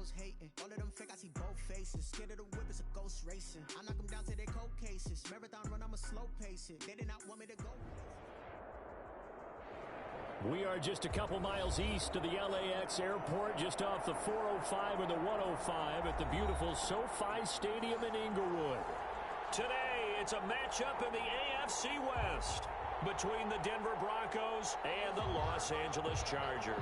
hoes hating. All of them fake, I see both faces. Scared of the whip, it's a ghost racing. I knock them down to their cold cases. Marathon run, I'ma slow pace it. They did not want me to go. We are just a couple miles east of the LAX airport, just off the 405 and the 105 at the beautiful SoFi Stadium in Inglewood. Today, it's a matchup in the AFC West between the Denver Broncos and the Los Angeles Chargers.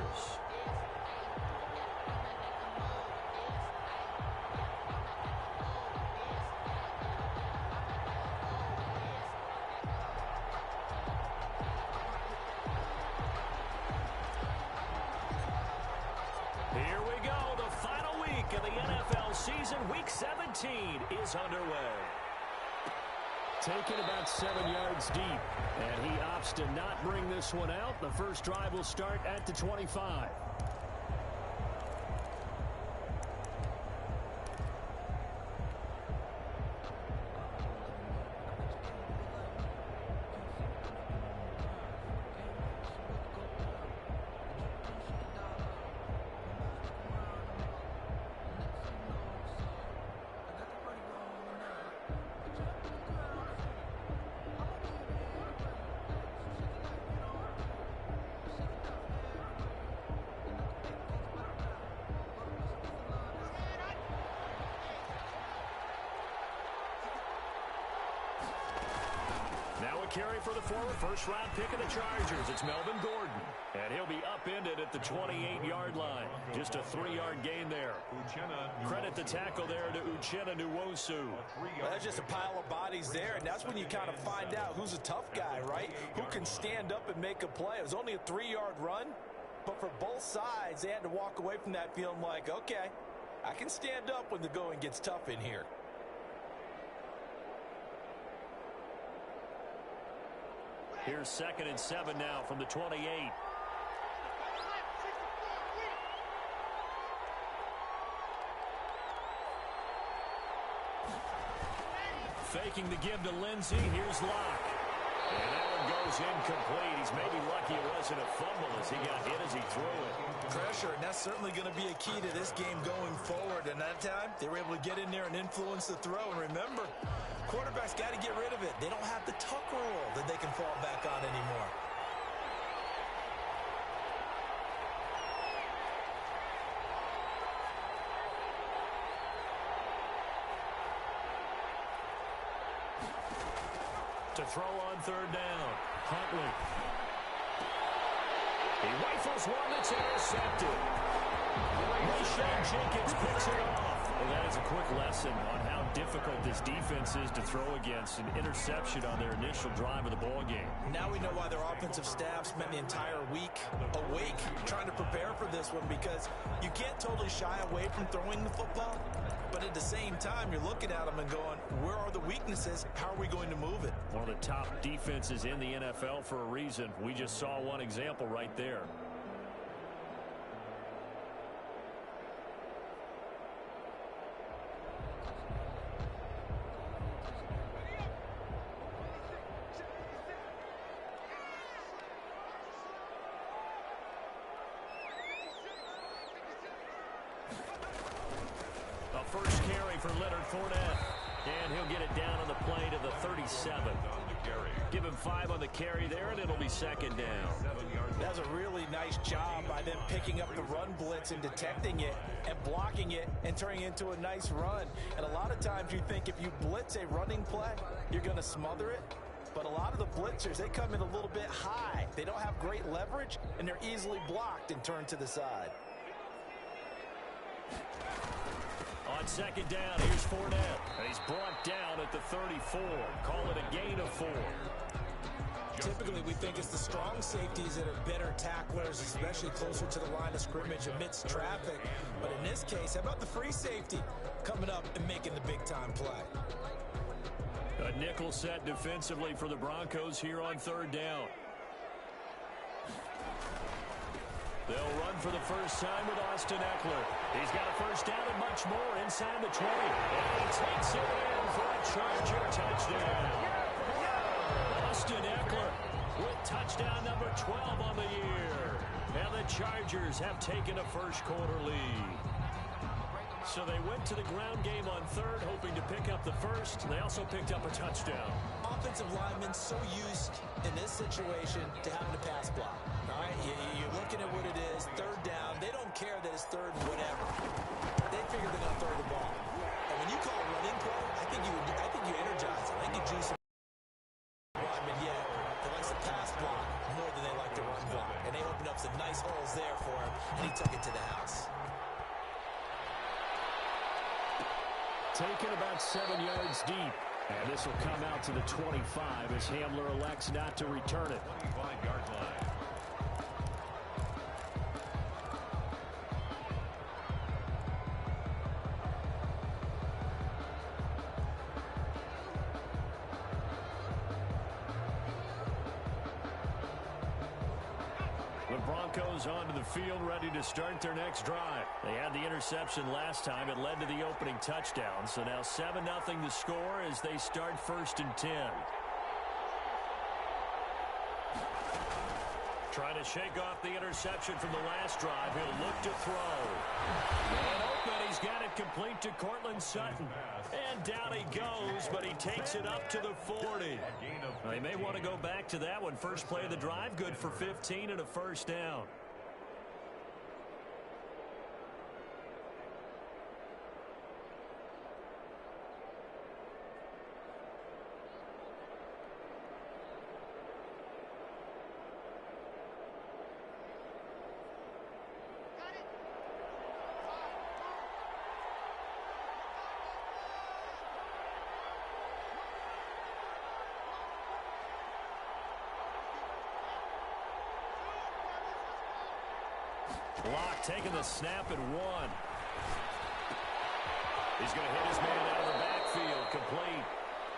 Here we go. The final week of the NFL season, Week 17, is underway. Taken about 7 yards deep, and he opts to not bring this one out. The first drive will start at the 25. Carry for the former first-round pick of the Chargers. It's Melvin Gordon, and he'll be upended at the 28-yard line. Just a 3-yard gain there. Credit the tackle there to Uchenna Nwosu. Well, that's just a pile of bodies there, and that's when you kind of find out who's a tough guy, right? Who can stand up and make a play. It was only a 3-yard run, but for both sides, they had to walk away from that feeling like, okay, I can stand up when the going gets tough in here. Here's 2nd and 7 now from the 28. Faking the give to Lindsey. Here's Locke. And that one goes incomplete. He's maybe lucky it wasn't a fumble as he got hit as he threw it. Pressure, and that's certainly going to be a key to this game going forward. And that time, they were able to get in there and influence the throw. And remember, quarterbacks got to get rid of it. They don't have the tuck rule that they can fall back on anymore. To throw on 3rd down, Huntley. He rifles one that's intercepted. Rashad Jenkins picks it off. Well, that is a quick lesson on how difficult this defense is to throw against. An interception on their initial drive of the ball game. Now we know why their offensive staff spent the entire week awake trying to prepare for this one, because you can't totally shy away from throwing the football. But at the same time, you're looking at them and going, where are the weaknesses? How are we going to move it? One of the top defenses in the NFL for a reason. We just saw one example right there. First carry for Leonard Fournette. And he'll get it down on the play to the 37. Give him 5 on the carry there, and it'll be 2nd down. That's a really nice job by them picking up the run blitz and detecting it and blocking it and turning it into a nice run. And a lot of times you think if you blitz a running play, you're going to smother it. But a lot of the blitzers, they come in a little bit high. They don't have great leverage, and they're easily blocked and turned to the side. On 2nd down, here's Fournette. And he's brought down at the 34. Call it a gain of 4. Typically, we think it's the strong safeties that are better tacklers, especially closer to the line of scrimmage amidst traffic. But in this case, how about the free safety coming up and making the big-time play? A nickel set defensively for the Broncos here on 3rd down. They'll run for the first time with Austin Eckler. He's got a first down and much more inside the 20. And he takes it in for a Charger touchdown. Austin Eckler with touchdown number 12 on the year. And the Chargers have taken a first quarter lead. So they went to the ground game on third, hoping to pick up the first. They also picked up a touchdown. Offensive linemen so used in this situation to having to pass block. All right, you're looking at what it is, third down. They don't care that it's third and whatever. They figure they're going to throw the ball. And when you call a running play, I think you energize them. I think you juice them. Linemen, yeah, they like to pass block more than they like to run block. And they opened up some nice holes there for him, and he took it to the house. Taken about 7 yards deep. And this will come out to the 25 as Hamler elects not to return it. 25-yard line. The Broncos onto the field, ready to start their next drive. They had the interception last time. It led to the opening touchdown. So now 7-0 the score as they start 1st and 10. Trying to shake off the interception from the last drive. He'll look to throw. And open. He's got it complete to Cortland Sutton. And down he goes, but he takes it up to the 40. They may want to go back to that one. First play of the drive, good for 15 and a first down. Block taking the snap at 1. He's going to hit his man out of the backfield, complete.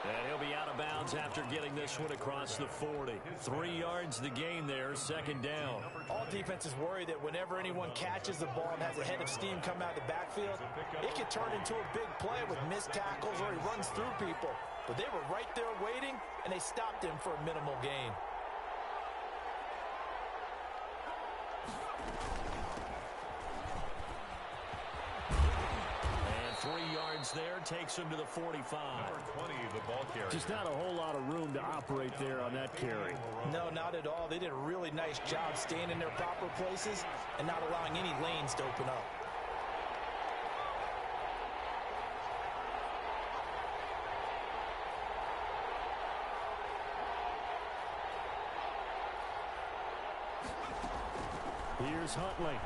And he'll be out of bounds after getting this one across the 40. 3 yards the gain there, 2nd down. All defenses worry that whenever anyone catches the ball and has a head of steam come out of the backfield, it can turn into a big play with missed tackles or he runs through people. But they were right there waiting, and they stopped him for a minimal gain. And 3 yards there takes him to the 45. Number 20, the ball carrier. Just not a whole lot of room to operate there on that carry. No, not at all. They did a really nice job staying in their proper places and not allowing any lanes to open up. Here's Huntley.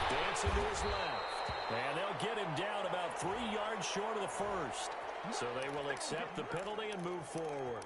Dancing to his left. And they'll get him down about 3 yards short of the first. So they will accept the penalty and move forward.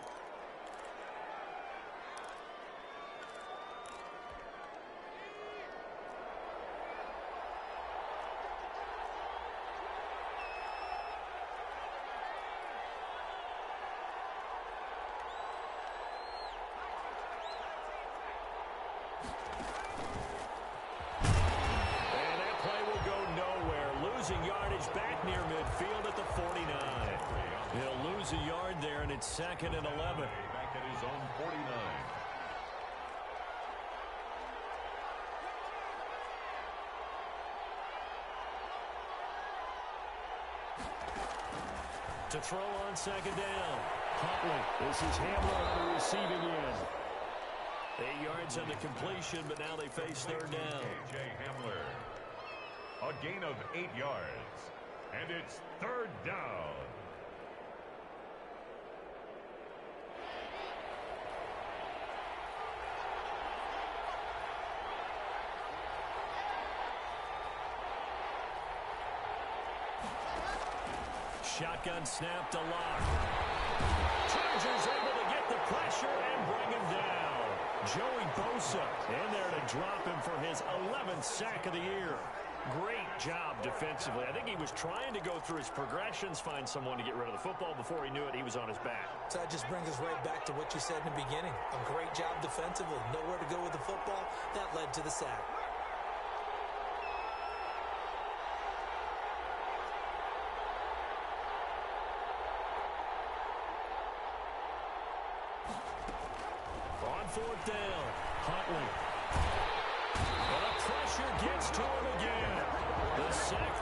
Yardage back near midfield at the 49. He'll lose a yard there, and it's 2nd and 11. Back at his own 49. To throw on 2nd down. Huntley. This is Hamler on the receiving end. 8 yards on the completion, but now they face 3rd down. A.J. Hamler. A gain of 8 yards. And it's 3rd down. Shotgun snap to Lock. Chargers able to get the pressure and bring him down. Joey Bosa in there to drop him for his 11th sack of the year. Great job defensively. I think he was trying to go through his progressions, find someone to get rid of the football. Before he knew it, he was on his back. So that just brings us right back to what you said in the beginning. A great job defensively. Nowhere to go with the football. That led to the sack. On 4th down, Huntley. But the pressure gets to him again. The sack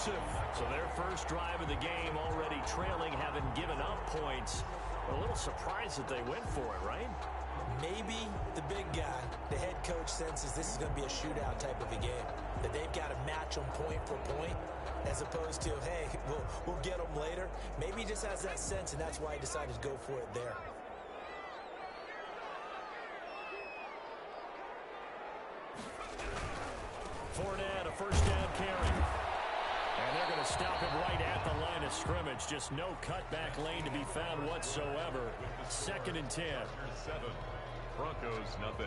explosive. So their first drive of the game already trailing, having given up points. A little surprised that they went for it, right? Maybe the big guy, the head coach, senses this is going to be a shootout type of a game, that they've got to match them point for point, as opposed to, hey, we'll get them later. Maybe he just has that sense, and that's why he decided to go for it there. Fournette, a first down carry. And they're going to stop him right at the line of scrimmage. Just no cutback lane to be found whatsoever. 2nd and 10. 7. Broncos nothing.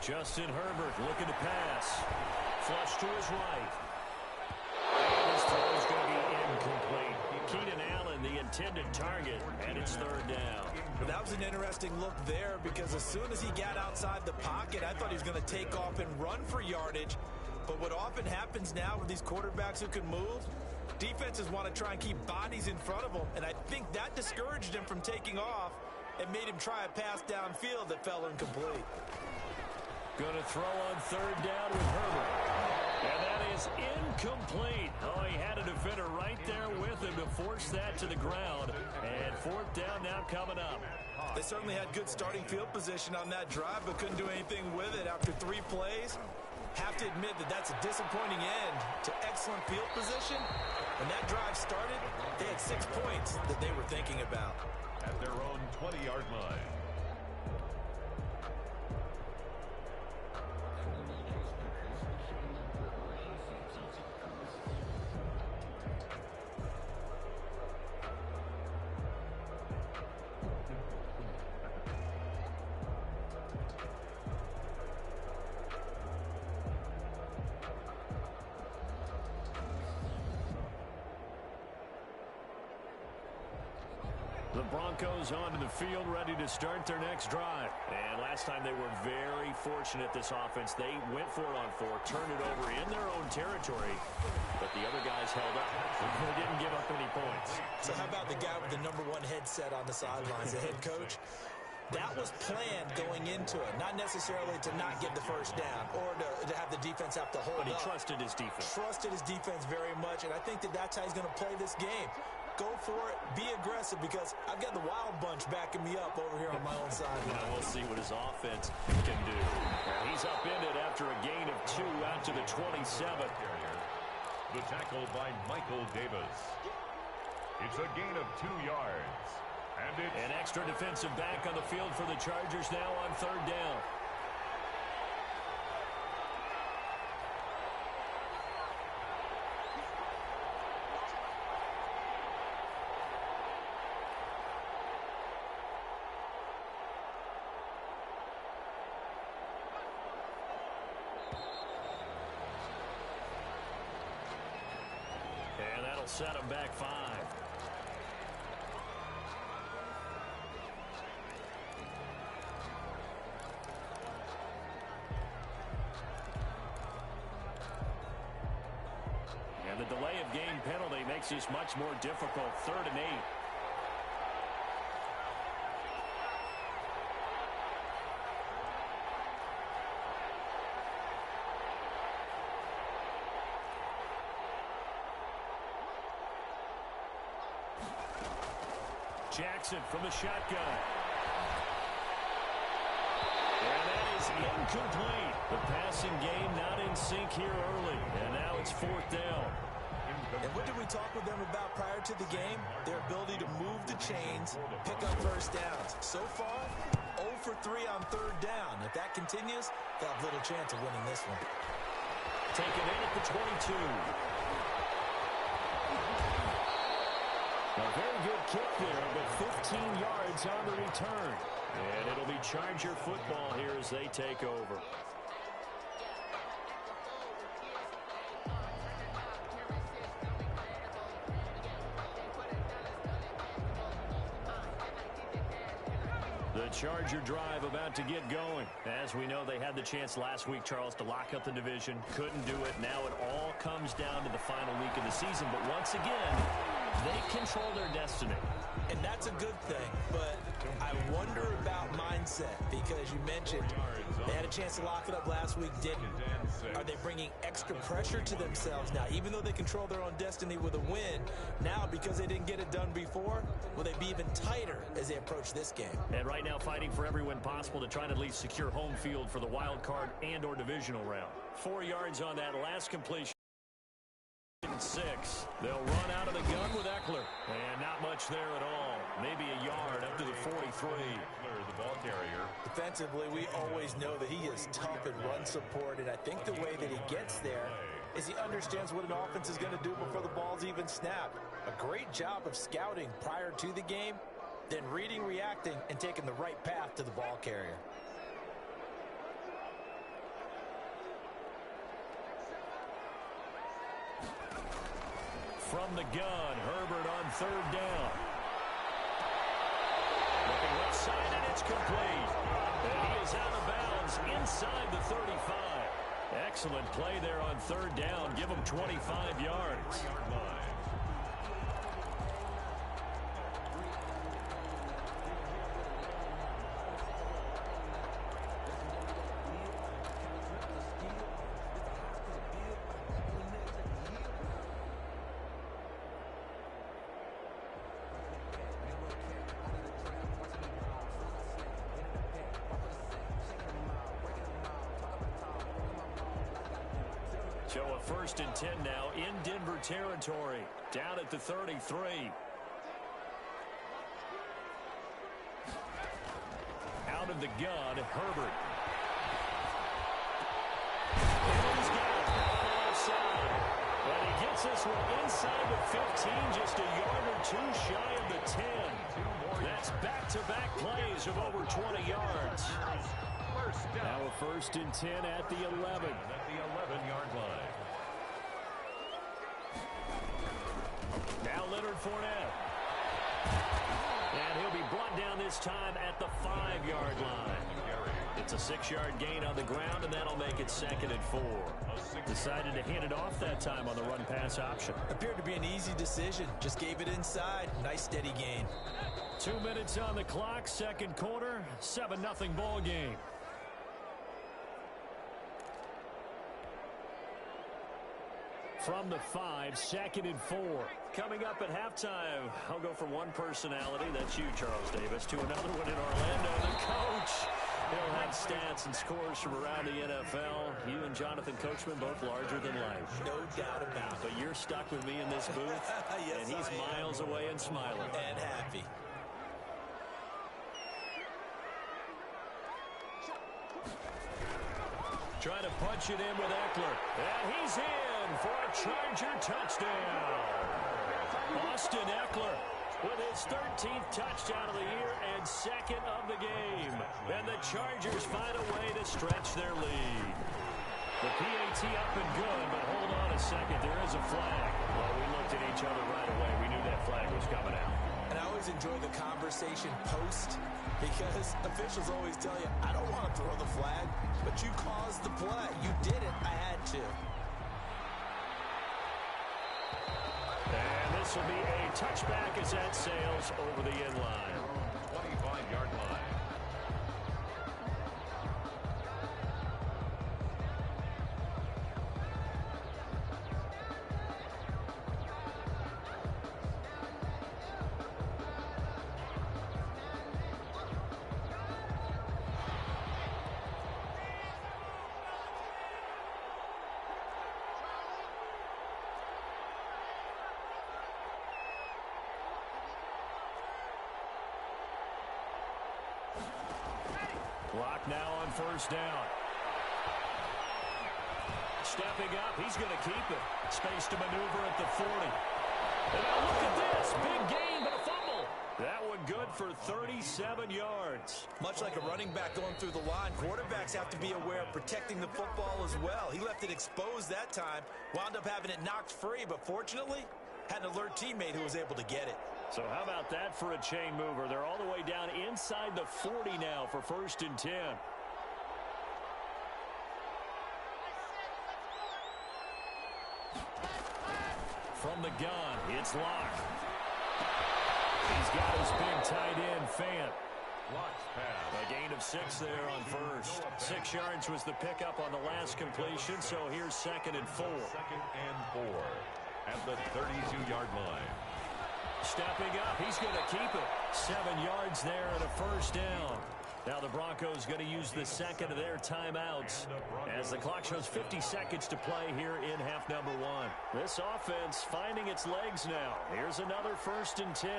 Justin Herbert looking to pass. Flush to his right. And his throw is going to be incomplete. Keenan Allen, the intended target, and it's 3rd down. But that was an interesting look there, because as soon as he got outside the pocket, I thought he was going to take off and run for yardage. But what often happens now with these quarterbacks who can move, defenses want to try and keep bodies in front of them, and I think that discouraged him from taking off and made him try a pass downfield that fell incomplete. Going to throw on 3rd down with Herbert. And that is incomplete. Oh, he had a defender right there with him to force that to the ground. And 4th down now coming up. They certainly had good starting field position on that drive, but couldn't do anything with it after 3 plays. Have to admit that that's a disappointing end to excellent field position. When that drive started, they had 6 points that they were thinking about. At their own 20-yard line. The Broncos onto the field, ready to start their next drive. And last time they were very fortunate, this offense. They went for it on 4, turned it over in their own territory, but the other guys held up. They didn't give up any points. So how about the guy with the #1 headset on the sidelines, the head coach? That was planned going into it, not necessarily to not get the first down or to have the defense have to hold up. But he trusted his defense. Trusted his defense very much, and I think that that's how he's going to play this game. Go for it, be aggressive, because I've got the wild bunch backing me up over here on my own sideline. We'll see what his offense can do. He's upended after a gain of 2 out to the 27. The tackle by Michael Davis. It's a gain of 2 yards. And it's an extra defensive back on the field for the Chargers now on 3rd down. And that'll set him back 5. And the delay of game penalty makes this much more difficult. 3rd and 8. Jackson from the shotgun. And that is incomplete. The passing game not in sync here early. And now it's 4th down. And what did we talk with them about prior to the game? Their ability to move the chains, pick up first downs. So far, 0 for 3 on 3rd down. If that continues, they'll have little chance of winning this one. Taken in at the 22. A very good kick there, but 15 yards on the return. And it'll be Charger football here as they take over. The Charger drive drive about to get going. As we know, they had the chance last week, Charles, to lock up the division. Couldn't do it. Now it all comes down to the final week of the season. But once again, they control their destiny. And that's a good thing, but I wonder about mindset because you mentioned they had a chance to lock it up last week, didn't. Are they bringing extra pressure to themselves now? Even though they control their own destiny with a win, now because they didn't get it done before, will they be even tighter as they approach this game? And right now fighting for every win possible to try and at least secure home field for the wild card and or divisional round. 4 yards on that last completion. 6. They'll run out of the gun with Eckler. And not much there at all. Maybe a yard up to the 43. Eckler, the ball carrier. Defensively, we always know that he is tough in run support, and I think the way that he gets there is he understands what an offense is going to do before the ball's even snapped. A great job of scouting prior to the game, then reading, reacting, and taking the right path to the ball carrier. From the gun, Herbert on 3rd down. Looking left side, and it's complete. And he is out of bounds inside the 35. Excellent play there on 3rd down. Give him 25 yards. So a 1st and 10 now in Denver territory. Down at the 33. Out of the gun, Herbert. And he's got it on the left side. And he gets this one inside the 15, just a yard or 2 shy of the 10. That's back-to-back plays of over 20 yards. Now a 1st and 10 at the 11. At the 11-yard line. Now Leonard Fournette. And he'll be brought down this time at the 5-yard line. It's a 6-yard gain on the ground, and that'll make it 2nd and 4. Decided to hand it off that time on the run-pass option. Appeared to be an easy decision. Just gave it inside. Nice steady gain. 2 minutes on the clock, 2nd quarter, 7-0 ball game. From the 5, 2nd and 4. Coming up at halftime, I'll go from one personality, that's you, Charles Davis, to another one in Orlando, the coach. He'll have stats and scores from around the NFL. You and Jonathan Coachman both larger than life. No doubt about it. But you're stuck with me in this booth, Yes, and he's miles away and smiling. And happy. Trying to punch it in with Eckler. And he's in for a Charger touchdown. Austin Eckler with his 13th touchdown of the year and 2nd of the game. And the Chargers find a way to stretch their lead. The PAT up and good, but hold on a second. There is a flag. Well, we looked at each other right away. We knew that flag was coming out. And I always enjoy the conversation post because officials always tell you, I don't want to throw the flag, but you caused the play. You did it. I had to. And this will be a touchback as that sails over the end line. 25-yard line. Clock now on 1st down. Stepping up, he's going to keep it. Space to maneuver at the 40. And now look at this. Big gain, but a fumble. That one good for 37 yards. Much like a running back going through the line, quarterbacks have to be aware of protecting the football as well. He left it exposed that time, wound up having it knocked free, but fortunately, had an alert teammate who was able to get it. So how about that for a chain mover? They're all the way down inside the 40 now for 1st and 10. From the gun, it's Locke. He's got his big tight end, Fant. A gain of 6 there on first. 6 yards was the pickup on the last completion, so here's 2nd and 4. 2nd and 4 at the 32-yard line. Stepping up, he's going to keep it. 7 yards there and a 1st down. Now the Broncos going to use the 2nd of their timeouts as the clock shows 50 seconds to play here in half number 1. This offense finding its legs now. Here's another 1st and 10.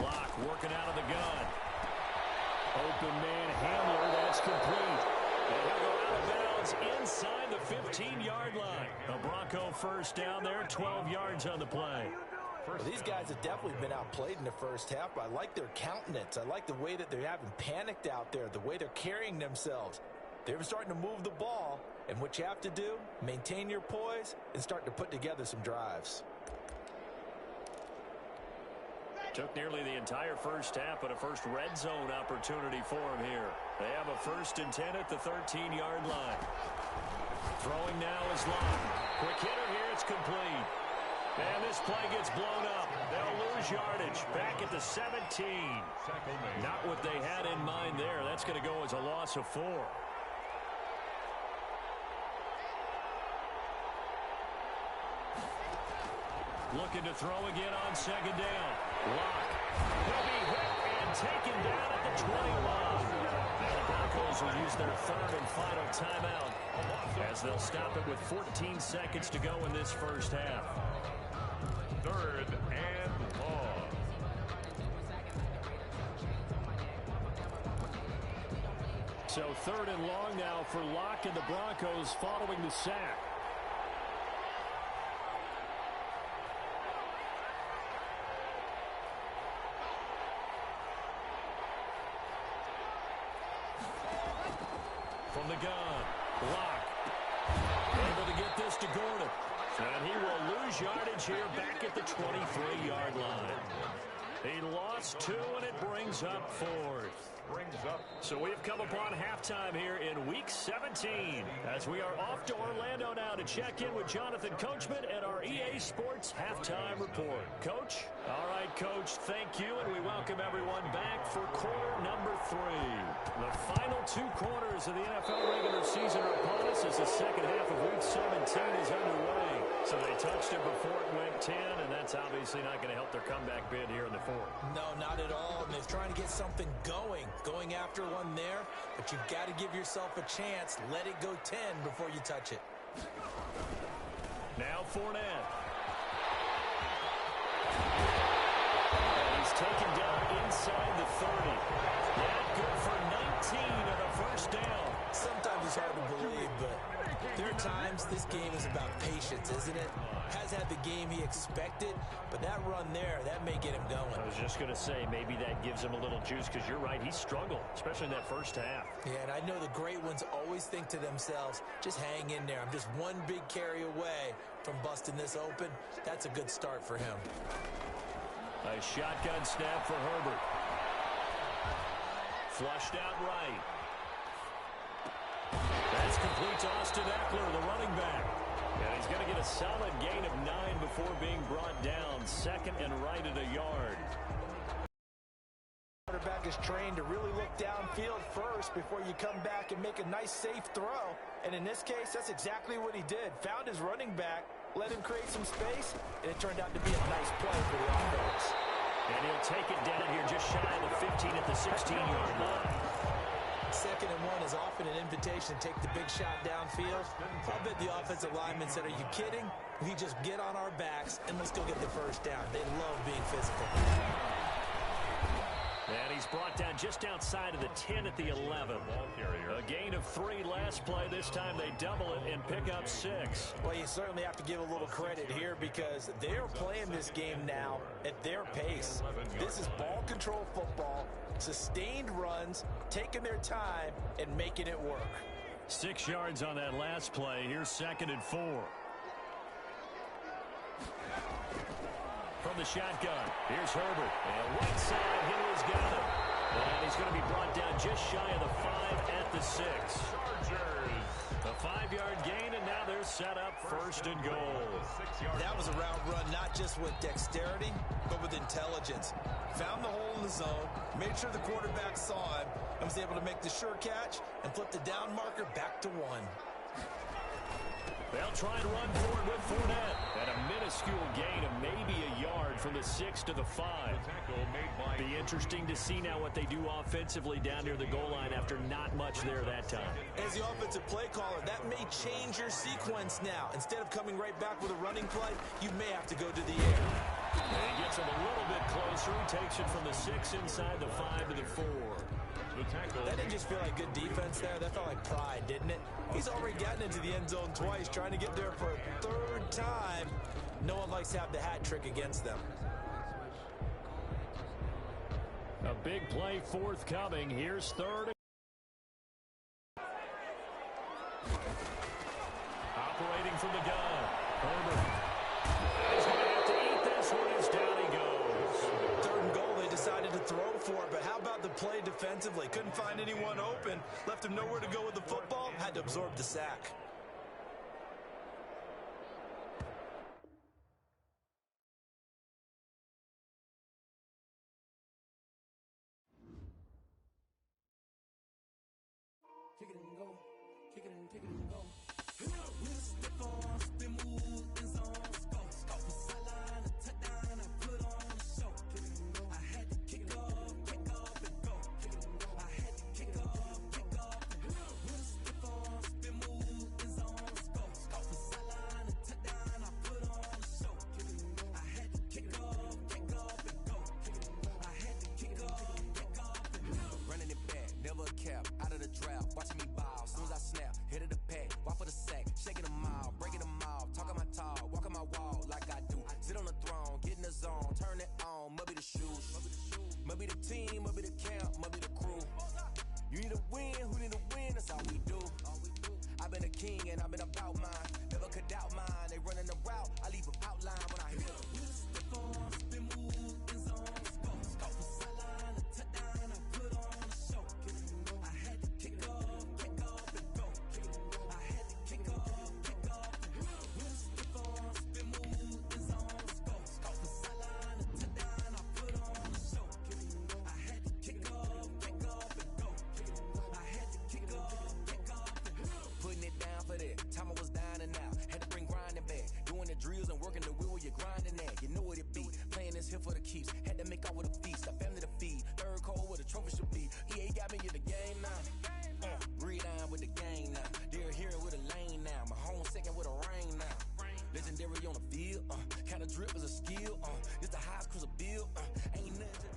Locke working out of the gun. Open man Hamler, that's complete. And he'll go out of bounds inside the 15-yard line. A Bronco 1st down there, 12 yards on the play. Well, these guys have definitely been outplayed in the first half, but I like their countenance. I like the way that they haven't panicked out there, the way they're carrying themselves. They're starting to move the ball, and what you have to do, maintain your poise and start to put together some drives. Took nearly the entire first half, but a first red zone opportunity for him here. They have a 1st and 10 at the 13-yard line. Throwing now is Locke. Quick hitter here, it's complete. And this play gets blown up. They'll lose yardage back at the 17. Not what they had in mind there. That's going to go as a loss of 4. Looking to throw again on 2nd down. Locke. He'll be hit and taken down at the 21. Now the Broncos will use their 3rd and final timeout as they'll stop it with 14 seconds to go in this first half. 3rd and long. So 3rd and long now for Locke and the Broncos following the sack. From the gun, Locke. Able to get this to Gordon. And he will lose yardage here back at the 23-yard line. He lost 2, and it brings up 4th. So we have come upon halftime here in Week 17 as we are off to Orlando now to check in with Jonathan Coachman at our EA Sports Halftime Report. Coach? All right, Coach, thank you, and we welcome everyone back for quarter number 3. The final 2 quarters of the NFL regular season are upon us as the second half of Week 17 is underway. So they touched it before it went 10, and that's obviously not going to help their comeback bid here in the 4th. No, not at all. And they're trying to get something going after one there, but you've got to give yourself a chance. Let it go 10 before you touch it. Now Fournette. And he's taken down inside the 30. That good for 19 and a 1st down. Sometimes it's hard to believe, but there are times this game is about patience, isn't it? Has had the game he expected, but that run there, that may get him going. I was just going to say, maybe that gives him a little juice, because you're right, he struggled, especially in that first half. Yeah, and I know the great ones always think to themselves, just hang in there. I'm just one big carry away from busting this open. That's a good start for him. A shotgun snap for Herbert. Flushed out right. That's complete to Austin Eckler, the running back. And he's going to get a solid gain of 9 before being brought down. 2nd and right at a yard. Quarterback is trained to really look downfield first before you come back and make a nice, safe throw. And in this case, that's exactly what he did. Found his running back, let him create some space, and it turned out to be a nice play for the offense. And he'll take it down here just shy of the 15 at the 16-yard line. 2nd and 1 is often an invitation to take the big shot downfield. I bet the offensive lineman said, are you kidding? We just get on our backs and let's go get the 1st down. They love being physical. And he's brought down just outside of the 10 at the 11. A gain of 3 last play. This time they double it and pick up 6. Well, you certainly have to give a little credit here because they're playing this game now at their pace. This is ball control football, sustained runs, taking their time, and making it work. 6 yards on that last play. Here's 2nd and 4. From the shotgun, here's Herbert. And right side, Henry's got it. And he's going to be brought down just shy of the 5 at the 6. Chargers. A 5-yard gain, and now they're set up 1st and goal. That was a route run not just with dexterity, but with intelligence. Found the hole in the zone, made sure the quarterback saw him, and was able to make the sure catch and flip the down marker back to 1. They'll try and run forward with Fournette. And a minuscule gain of maybe a yard from the 6 to the 5. Be interesting to see now what they do offensively down near the goal line after not much there that time. As the offensive play caller, that may change your sequence now. Instead of coming right back with a running play, you may have to go to the air. And he gets him a little bit closer. He takes it from the 6 inside the 5 to the 4. That didn't just feel like good defense there. That felt like pride, didn't it? He's already gotten into the end zone twice, trying to get there for a 3rd time. No one likes to have the hat trick against them. A big play forthcoming. Here's 3rd. Operating from the gun. Herbert. He's going to have to eat this one as down he goes. 3rd and goal, they decided to throw for it, but how about the play defensively? Couldn't find anyone open. Left him nowhere to go with the football. Had to absorb the sack. Kick it and go. Kick it and kick it and go. We'll stiff on, spin move, in zone, go. From sideline to touchdown, I put on a show. I had to kick off and go. I had to kick off and go. We'll stiff on, spin move, in zone, go. From sideline to touchdown, I put on a show. I had to kick off and go. I had to kick off and go. Running it back, never a cap, out of the draft, watching me ball. Soon as I snap, hit of the pack, walk for the sack, shaking them all, breaking them all, talking my talk, walking my wall like I do. Sit on the throne, get in the zone, turn it on, must be the shoes, must be the team, must be the camp, must be the crew. You need a win, who need a win, that's all we do. I've been a king and I've been about mine, never could doubt mine. They running the route, I leave them outline when I hit them. Stick on, spin move, in zone, go. From sideline to touchdown, I put on a show. I had to kick off and go. I had to kick off and go. We'll stick on, spin move, in zone, go. From sideline to touchdown, I put on a show. I had to kick off and go. I had to kick off and go. Putting it down for that. Time I was down and out. Had to bring grinding back. Doing the drills and working the wheel where you're grinding at. You know what it be. Playing this here for the keeps. Had to make out with a feast. A family to feed. 3rd cold where the trophy should be. EA got me in the game now. Breathe on with the game now. They're here with a lane now. My home second with a rain now. Legendary on the field. Kind of drip is a skill. It's the highest cruiser bill. Ain't nothing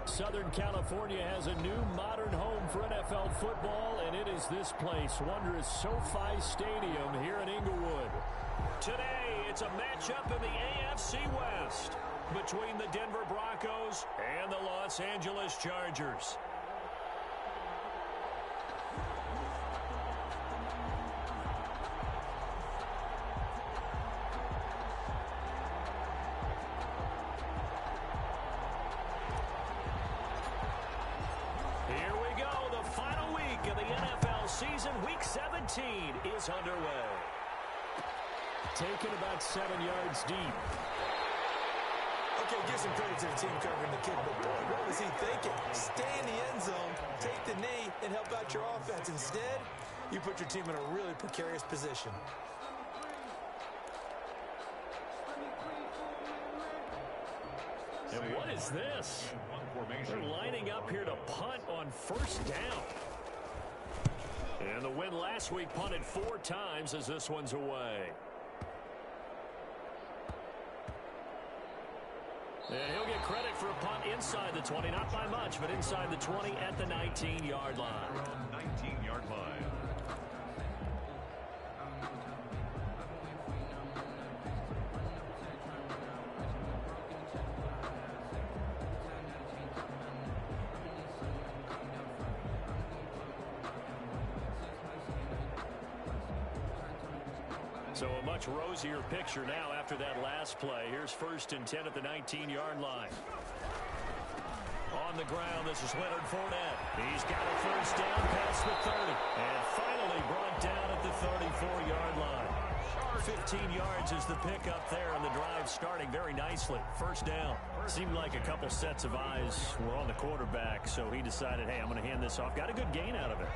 to Southern California has a new modern home for NFL football, and it is this place, wondrous SoFi Stadium here in Inglewood. Today, it's a matchup in the AFC West between the Denver Broncos and the Los Angeles Chargers. Here we go, the final week of the NFL season. Week 17 is underway. Taken about 7 yards deep. Okay, give some credit to the team covering the kick, but boy, what was he thinking? Stay in the end zone, take the knee, and help out your offense. Instead, you put your team in a really precarious position. And what is this? They're lining up here to punt on 1st down. And the win last week punted 4 times as this one's away. And he'll get credit for a punt inside the 20, not by much, but inside the 20 at the 19-yard line. 19-yard line. So a much rosier picture now after that last play. Here's 1st and 10 at the 19-yard line. On the ground, this is Leonard Fournette. He's got a first down past the 30. And finally brought down at the 34-yard line. 15 yards is the pickup there, and the drive starting very nicely. First down. Seemed like a couple sets of eyes were on the quarterback, so he decided, hey, I'm going to hand this off. Got a good gain out of it.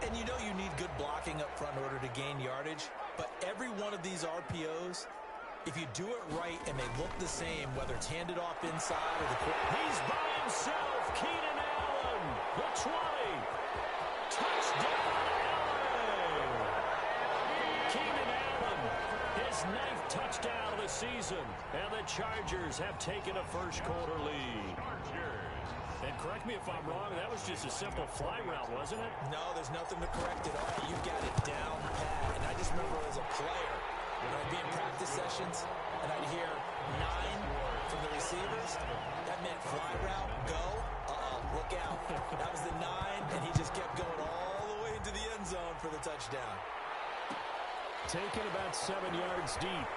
And you know you need good blocking up front in order to gain yardage. But every one of these RPOs, if you do it right and they look the same, whether it's handed off inside or the quarterback. He's by himself. Keenan Allen, the 20. Touchdown, Allen. Keenan Allen, his 9th touchdown of the season. And the Chargers have taken a first-quarter lead. And correct me if I'm wrong, that was just a simple fly route, wasn't it? No, there's nothing to correct at all. You got it down pat. And I just remember as a player, when I'd be in practice sessions, and I'd hear 9 from the receivers, that meant fly route, go, look out. That was the 9, and he just kept going all the way into the end zone for the touchdown. Taken about 7 yards deep.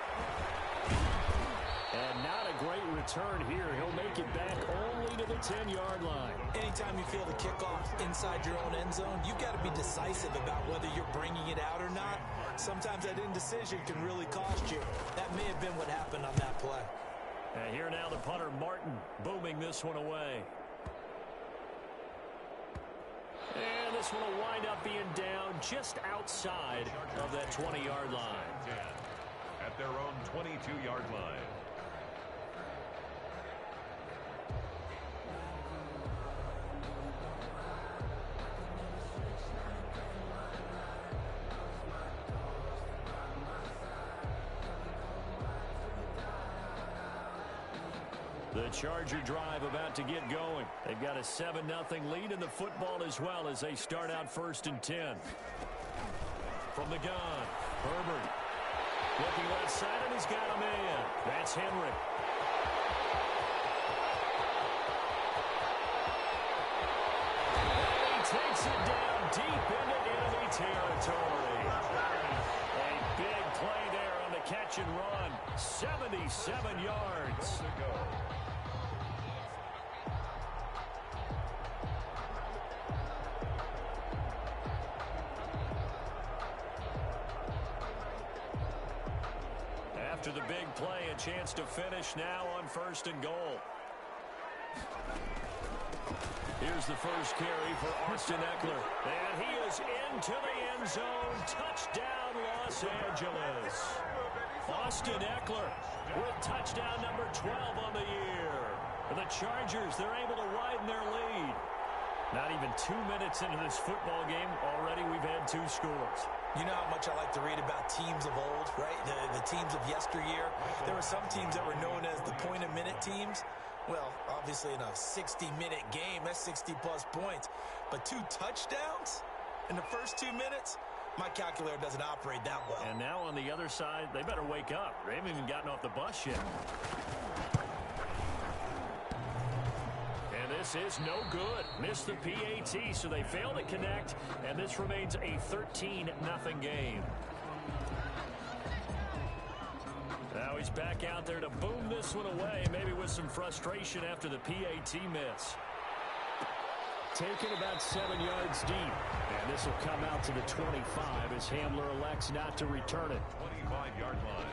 And not a great return here. He'll make it back only to the 10-yard line. Anytime you feel the kickoff inside your own end zone, you've got to be decisive about whether you're bringing it out or not. Sometimes that indecision can really cost you. That may have been what happened on that play. And here now the punter, Martin, booming this one away. And this one will wind up being down just outside of that 20-yard line. At their own 22-yard line. The Charger drive about to get going. They've got a 7-0 lead in the football as well as they start out 1st and 10. From the gun, Herbert. Looking left side, and he's got a man. That's Henry. And he takes it down deep into enemy territory. A big play there on the catch and run. 77 yards. After the big play, a chance to finish now on 1st and goal. Here's the first carry for Austin Eckler. And he is into the end zone. Touchdown, Los Angeles. Austin Eckler with touchdown number 12 on the year. For the Chargers, they're able to widen their lead. Not even 2 minutes into this football game, already we've had 2 scores. You know how much I like to read about teams of old, right? The teams of yesteryear. There were some teams that were known as the point-a-minute teams. Well, obviously in a 60-minute game, that's 60-plus points. But 2 touchdowns in the first 2 minutes? My calculator doesn't operate that well. And now on the other side, they better wake up. They haven't even gotten off the bus yet. This is no good. Missed the PAT, so they fail to connect, and this remains a 13-0 game. Now he's back out there to boom this one away, maybe with some frustration after the PAT miss. Taken about 7 yards deep, and this will come out to the 25 as Hamler elects not to return it. 25-yard line.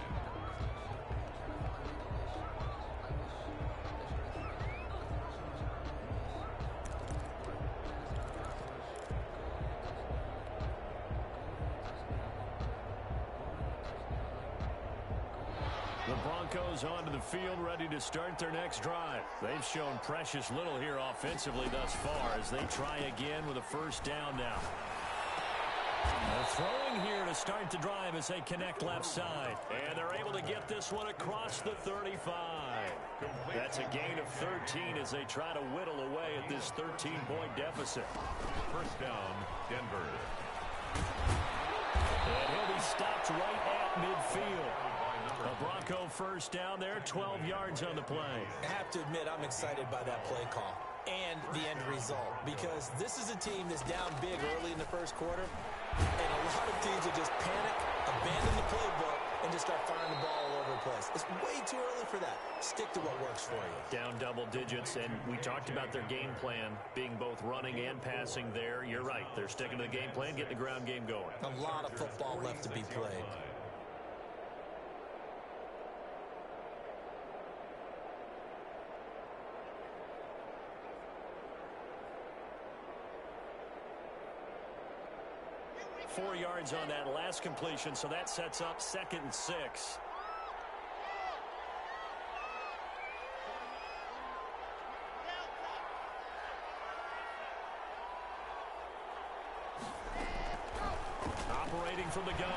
The Broncos onto the field, ready to start their next drive. They've shown precious little here offensively thus far as they try again with a first down now. Throwing here to start the drive as they connect left side. And they're able to get this one across the 35. That's a gain of 13 as they try to whittle away at this 13-point deficit. First down, Denver. And he'll be stopped right at midfield. A Bronco first down there, 12 yards on the play. I have to admit, I'm excited by that play call and the end result, because this is a team that's down big early in the first quarter, and a lot of teams will just panic, abandon the playbook, and just start firing the ball all over the place. It's way too early for that. Stick to what works for you. Down double digits, and we talked about their game plan being both running and passing there. You're right. They're sticking to the game plan, getting the ground game going. A lot of football left to be played. Four yards on that last completion, so that sets up 2nd and 6. Operating from the gun.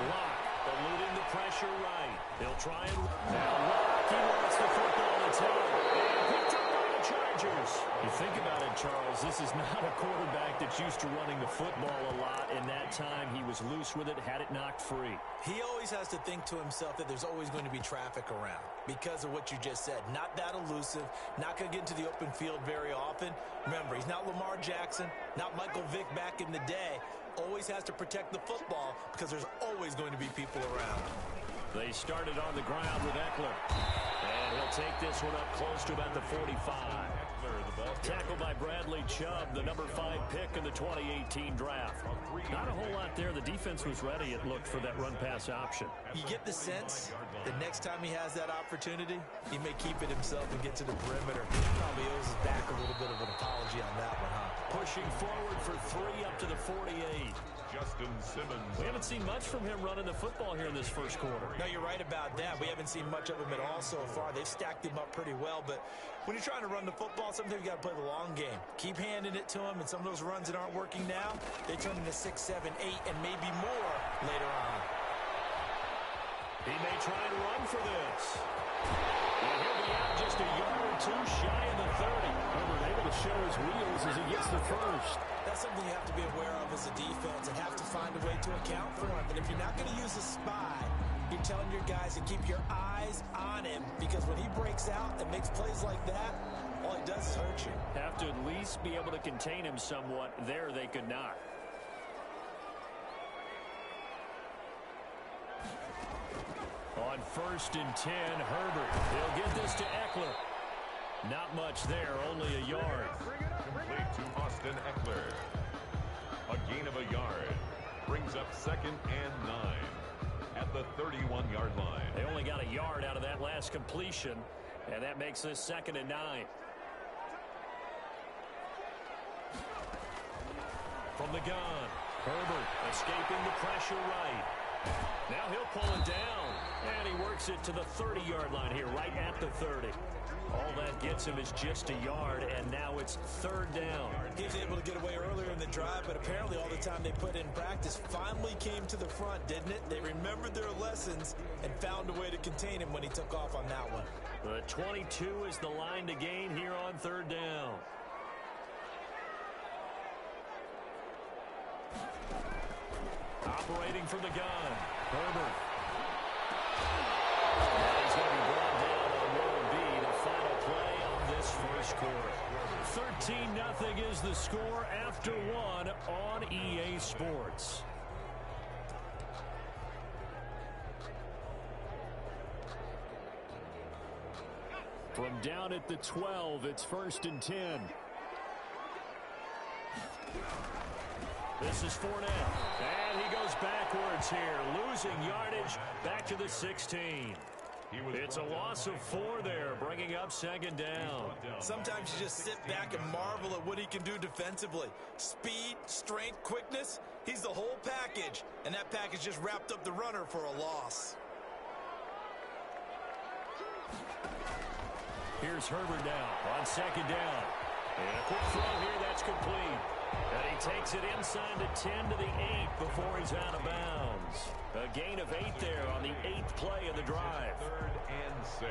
Locke eluding the pressure right. He'll try and... Now Locke, he wants the football. It's held. And picked up by the Chargers. You think about it, Charles, this is not a quarterback that's used to running the football a lot, and that time he was loose with it, had it knocked free. He always has to think to himself that there's always going to be traffic around because of what you just said. Not that elusive, not going to get into the open field very often. Remember, he's not Lamar Jackson, not Michael Vick back in the day. Always has to protect the football because there's always going to be people around. They started on the ground with Eckler. And he'll take this one up close to about the 45. Tackled by Bradley Chubb, the number 5 pick in the 2018 draft. Not a whole lot there. The defense was ready, it looked, for that run-pass option. You get the sense that next time he has that opportunity, he may keep it himself and get to the perimeter. Probably owes his back a little bit of an apology on that one, huh? Pushing forward for 3 up to the 48. Justin Simmons. We haven't seen much from him running the football here in this first quarter. No, you're right about that. We haven't seen much of him at all so far. They've stacked him up pretty well, but when you're trying to run the football, sometimes you got to play the long game. Keep handing it to him, and some of those runs that aren't working now, they turn into 6, 7, 8, and maybe more later on. He may try and run for this. And he'll be out just a yard or two shy of the 30. Herbert able to show his wheels as he gets the first. That's something you have to be aware of as a defense and have to find a way to account for him. And if you're not going to use a spy, you're telling your guys to keep your eyes on him, because when he breaks out and makes plays like that, all he does is hurt you. Have to at least be able to contain him somewhat. There they could not. On 1st and 10, Herbert. He'll get this to Eckler. Not much there, only a yard. Complete to Austin Eckler. A gain of a yard. Brings up 2nd and 9 at the 31-yard line. They only got a yard out of that last completion, and that makes this 2nd and 9. From the gun, Herbert escaping the pressure right. Now he'll pull it down, and he works it to the 30-yard line here, right at the 30. All that gets him is just a yard, and now it's 3rd down. He was able to get away earlier in the drive, but apparently all the time they put in practice finally came to the front, didn't it? They remembered their lessons and found a way to contain him when he took off on that one. The 22 is the line to gain here on 3rd down. Operating from the gun, Herbert. He's going to be brought down on what will be the final play of this first quarter. 13-0 is the score after 1 on EA Sports. From down at the 12, it's 1st and 10. This is Fournette, and he goes backwards here, losing yardage back to the 16. It's a loss of 4 there, bringing up 2nd down. Sometimes you just sit back and marvel at what he can do defensively. Speed, strength, quickness, he's the whole package, and that package just wrapped up the runner for a loss. Here's Herbert now on 2nd down. And a quick throw here, that's complete. And he takes it inside the 10 to the 8 before he's out of bounds. A gain of 8 there on the 8th play of the drive. 3rd and 6.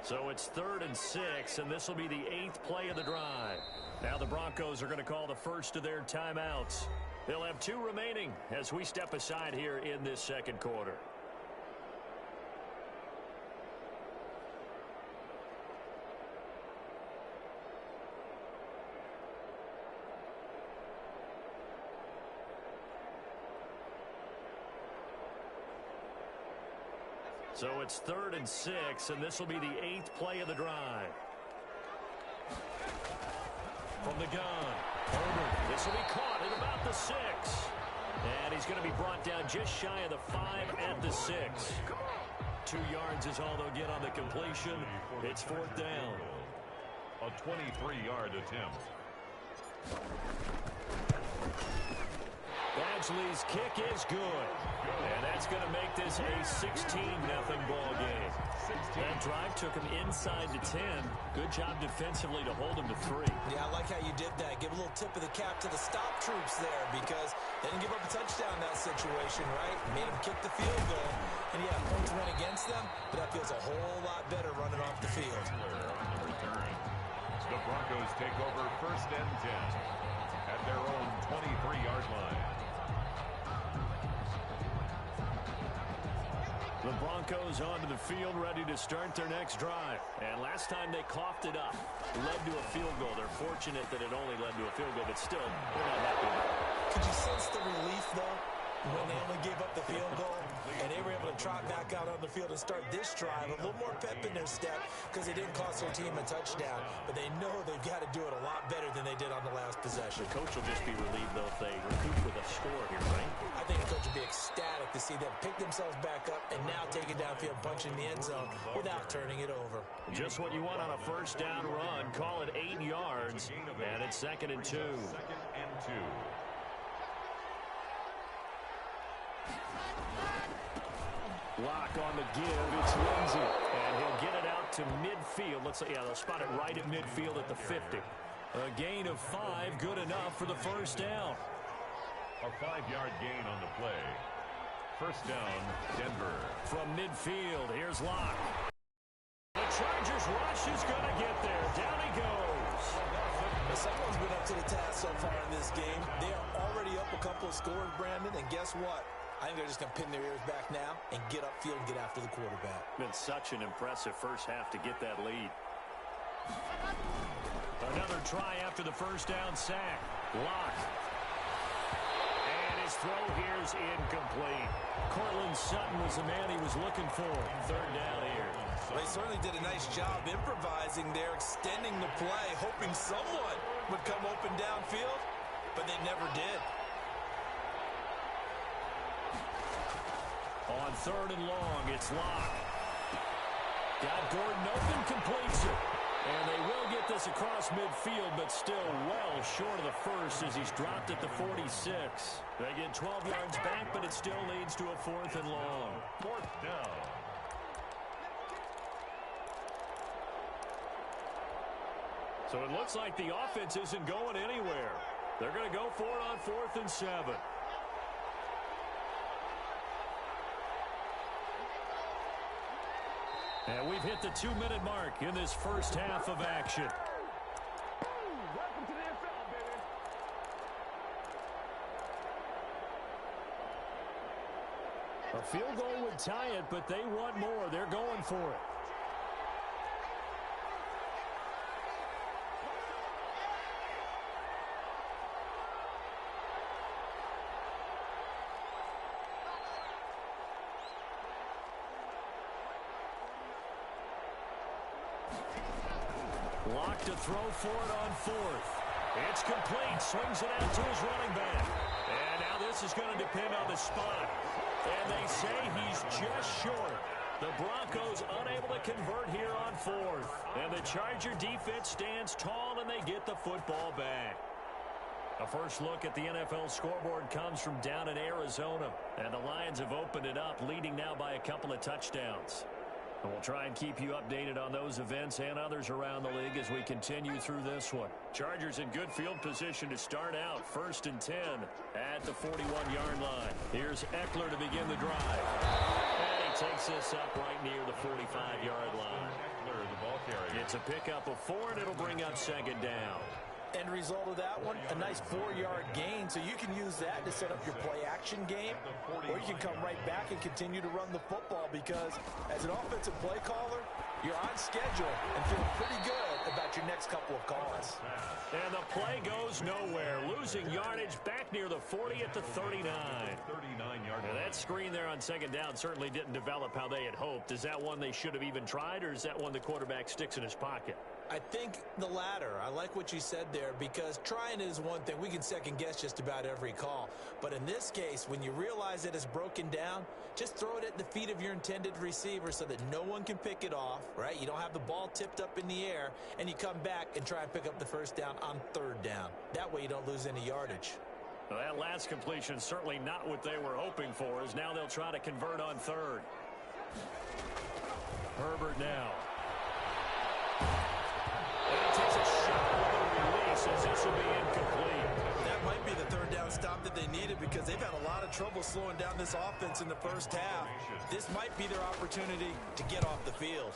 So it's 3rd and 6, and this will be the 8th play of the drive. Now the Broncos are going to call the first of their timeouts. They'll have 2 remaining as we step aside here in this second quarter. So it's 3rd and 6, and this will be the 8th play of the drive. From the gun, Holder. This will be caught at about the 6. And he's going to be brought down just shy of the 5 at the 6. 2 yards is all they'll get on the completion. It's 4th down. A 23-yard attempt. Badgley's kick is good. And that's going to make this a 16-0 ball game. That drive took him inside the 10. Good job defensively to hold him to 3. Yeah, I like how you did that. Give a little tip of the cap to the stop troops there because they didn't give up a touchdown in that situation, right? Made them kick the field goal. And yeah, points went against them, but that feels a whole lot better running off the field. The Broncos take over 1st and 10 at their own 23-yard line. The Broncos onto the field, ready to start their next drive. And last time they coughed it up, led to a field goal. They're fortunate that it only led to a field goal, but still, they're not happy with it. Could you sense the relief, though, when they only gave up the field goal? And they were able to trot back out on the field and start this drive. A little more pep in their step because they didn't cost their team a touchdown. But they know they've got to do it a lot better than they did on the last possession. The coach will just be relieved, though, if they recoup with a score here, right? I think the coach will be ecstatic to see them pick themselves back up and now take it downfield, punch in the end zone without turning it over. Just what you want on a 1st down run. Call it 8 yards, and it's 2nd and 2. 2nd and 2. Lock on the give. It's Lindsay. And he'll get it out to midfield. They'll spot it right at midfield at the 50. A gain of 5, good enough for the 1st down. A 5-yard gain on the play. 1st down, Denver. From midfield, here's Locke. The Chargers rush is going to get there. Down he goes. Someone's been up to the task so far in this game. They are already up a couple of scores, Brandon, and guess what? I think they're just going to pin their ears back now and get upfield and get after the quarterback. Been such an impressive first half to get that lead. Another try after the 1st down sack. Locke. And his throw here's incomplete. Cortland Sutton was the man he was looking for. 3rd down here. They certainly did a nice job improvising there, extending the play, hoping someone would come open downfield, but they never did. On 3rd and long, it's Locke. Got Gordon open, completes it. And they will get this across midfield, but still well short of the 1st as he's dropped at the 46. They get 12 yards back, but it still leads to a 4th and long. 4th down. So it looks like the offense isn't going anywhere. They're going to go for it on 4th and 7. And we've hit the 2-minute mark in this first half of action. Welcome to the NFL, baby. A field goal would tie it, but they want more. They're going for it. Locke to throw for it on 4th. It's complete. Swings it out to his running back. And now this is going to depend on the spot. And they say he's just short. The Broncos unable to convert here on fourth. And the Charger defense stands tall, and they get the football back. A first look at the NFL scoreboard comes from down in Arizona. And the Lions have opened it up, leading now by a couple of touchdowns. And we'll try and keep you updated on those events and others around the league as we continue through this one. Chargers in good field position to start out. 1st and 10 at the 41-yard line. Here's Eckler to begin the drive. And he takes this up right near the 45-yard line. Eckler, the ball carrier. It's a pickup of 4, and it'll bring up 2nd down. End result of that one, a nice 4-yard gain. So you can use that to set up your play-action game, or you can come right back and continue to run the football because as an offensive play caller, you're on schedule and feeling pretty good about your next couple of calls. And the play goes nowhere, losing yardage back near the 40 at the 39. 39-yard line. That screen there on 2nd down certainly didn't develop how they had hoped. Is that one they should have even tried, or is that one the quarterback sticks in his pocket? I think the latter. I like what you said there because trying is one thing. We can second guess just about every call. But in this case, when you realize that it's broken down, just throw it at the feet of your intended receiver so that no one can pick it off, right? You don't have the ball tipped up in the air, and you come back and try and pick up the 1st down on 3rd down. That way you don't lose any yardage. Well, that last completion certainly not what they were hoping for, as now they'll try to convert on 3rd. Herbert now. And he takes a shot with a release as this will be incomplete. That might be the 3rd down stop that they needed because they've had a lot of trouble slowing down this offense in the first half. This might be their opportunity to get off the field.